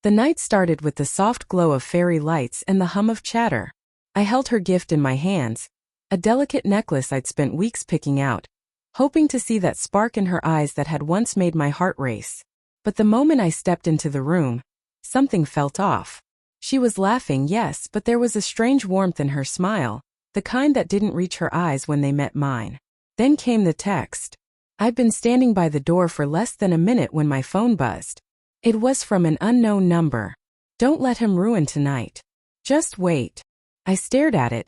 The night started with the soft glow of fairy lights and the hum of chatter. I held her gift in my hands, a delicate necklace I'd spent weeks picking out, hoping to see that spark in her eyes that had once made my heart race. But the moment I stepped into the room, something felt off. She was laughing, yes, but there was a strange warmth in her smile, the kind that didn't reach her eyes when they met mine. Then came the text. I'd been standing by the door for less than a minute when my phone buzzed. It was from an unknown number. Don't let him ruin tonight. Just wait. I stared at it,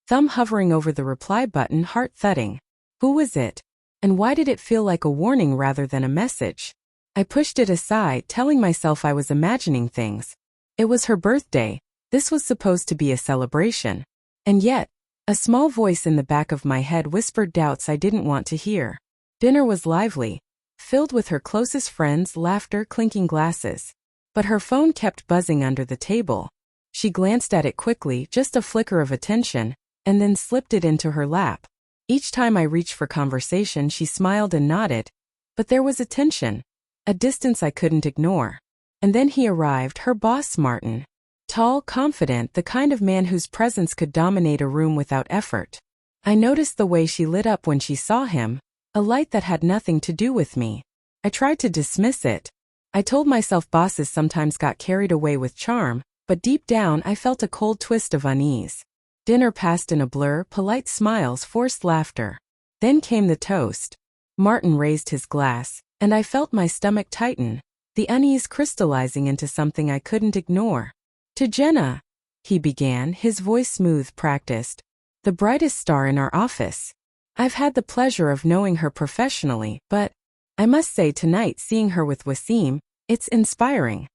thumb hovering over the reply button, heart thudding. Who was it? And why did it feel like a warning rather than a message? I pushed it aside, telling myself I was imagining things. It was her birthday. This was supposed to be a celebration. And yet, a small voice in the back of my head whispered doubts I didn't want to hear. Dinner was lively, filled with her closest friends, laughter, clinking glasses. But her phone kept buzzing under the table. She glanced at it quickly, just a flicker of attention, and then slipped it into her lap. Each time I reached for conversation, she smiled and nodded. But there was a tension, a distance I couldn't ignore. And then he arrived, her boss, Martin. Tall, confident, the kind of man whose presence could dominate a room without effort. I noticed the way she lit up when she saw him, a light that had nothing to do with me. I tried to dismiss it. I told myself bosses sometimes got carried away with charm, but deep down I felt a cold twist of unease. Dinner passed in a blur, polite smiles, forced laughter. Then came the toast. Martin raised his glass, and I felt my stomach tighten, the unease crystallizing into something I couldn't ignore. To Jenna, he began, his voice smooth, practiced. The brightest star in our office. I've had the pleasure of knowing her professionally, but I must say tonight seeing her with Wasim, it's inspiring.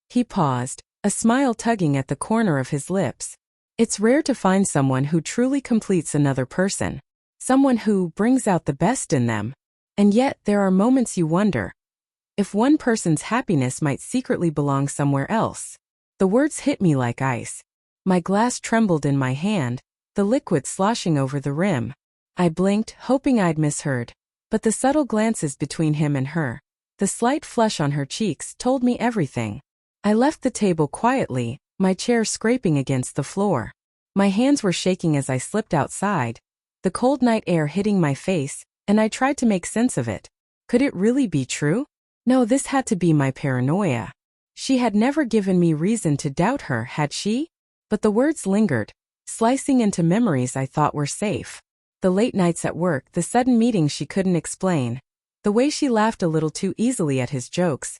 He paused, a smile tugging at the corner of his lips. It's rare to find someone who truly completes another person. Someone who brings out the best in them. And yet there are moments you wonder if one person's happiness might secretly belong somewhere else. The words hit me like ice. My glass trembled in my hand, the liquid sloshing over the rim. I blinked, hoping I'd misheard. But the subtle glances between him and her, the slight flush on her cheeks, told me everything. I left the table quietly, my chair scraping against the floor. My hands were shaking as I slipped outside, the cold night air hitting my face, and I tried to make sense of it. Could it really be true? No, this had to be my paranoia. She had never given me reason to doubt her, had she? But the words lingered, slicing into memories I thought were safe. The late nights at work, the sudden meetings she couldn't explain, the way she laughed a little too easily at his jokes.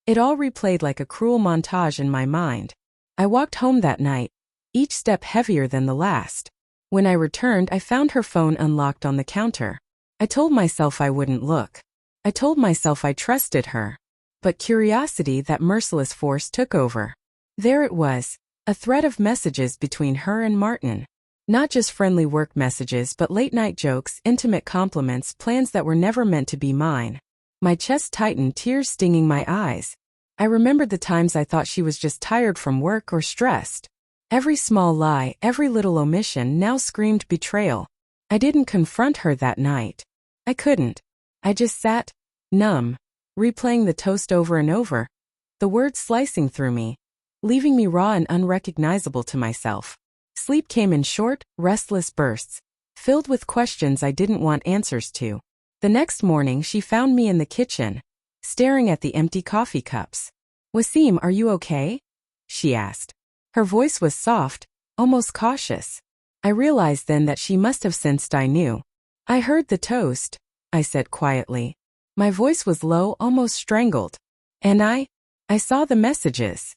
It all replayed like a cruel montage in my mind. I walked home that night, each step heavier than the last. When I returned, I found her phone unlocked on the counter. I told myself I wouldn't look. I told myself I trusted her. But curiosity, that merciless force, took over. There it was, a thread of messages between her and Martin. Not just friendly work messages, but late-night jokes, intimate compliments, plans that were never meant to be mine. My chest tightened, tears stinging my eyes. I remembered the times I thought she was just tired from work or stressed. Every small lie, every little omission now screamed betrayal. I didn't confront her that night. I couldn't. I just sat, numb, replaying the toast over and over, the words slicing through me, leaving me raw and unrecognizable to myself. Sleep came in short, restless bursts, filled with questions I didn't want answers to. The next morning she found me in the kitchen, staring at the empty coffee cups. "Wasim, are you okay?" she asked. Her voice was soft, almost cautious. I realized then that she must have sensed I knew. "I heard the toast," I said quietly. My voice was low, almost strangled. "And I saw the messages."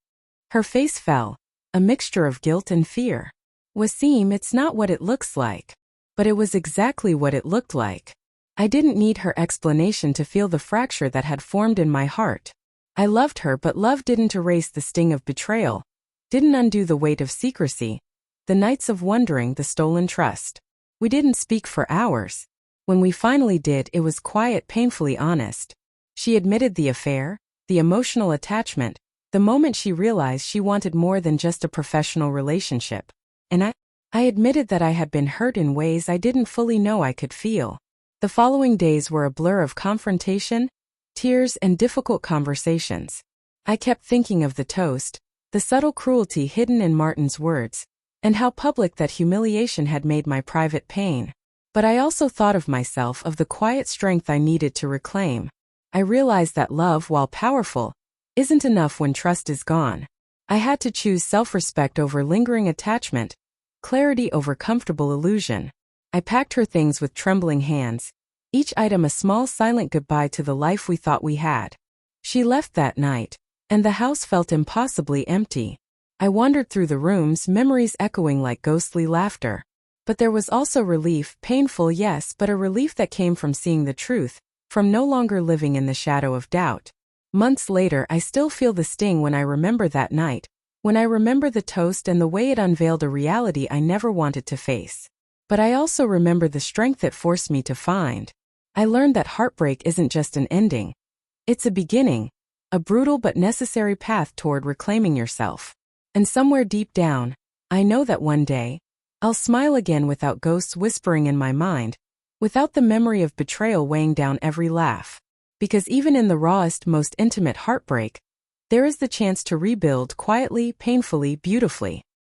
Her face fell, a mixture of guilt and fear. "Wasim, it's not what it looks like." But it was exactly what it looked like. I didn't need her explanation to feel the fracture that had formed in my heart. I loved her, but love didn't erase the sting of betrayal, didn't undo the weight of secrecy, the nights of wondering, the stolen trust. We didn't speak for hours. When we finally did, it was quiet, painfully honest. She admitted the affair, the emotional attachment, the moment she realized she wanted more than just a professional relationship. And I admitted that I had been hurt in ways I didn't fully know I could feel. The following days were a blur of confrontation, tears, and difficult conversations. I kept thinking of the toast, the subtle cruelty hidden in Martin's words, and how public that humiliation had made my private pain. But I also thought of myself, of the quiet strength I needed to reclaim. I realized that love, while powerful, isn't enough when trust is gone. I had to choose self-respect over lingering attachment, clarity over comfortable illusion. I packed her things with trembling hands, each item a small silent goodbye to the life we thought we had. She left that night, and the house felt impossibly empty. I wandered through the rooms, memories echoing like ghostly laughter. But there was also relief, painful yes, but a relief that came from seeing the truth, from no longer living in the shadow of doubt. Months later, I still feel the sting when I remember that night, when I remember the toast and the way it unveiled a reality I never wanted to face. But I also remember the strength it forced me to find. I learned that heartbreak isn't just an ending. It's a beginning, a brutal but necessary path toward reclaiming yourself. And somewhere deep down, I know that one day, I'll smile again without ghosts whispering in my mind, without the memory of betrayal weighing down every laugh. Because even in the rawest, most intimate heartbreak, there is the chance to rebuild quietly, painfully, beautifully.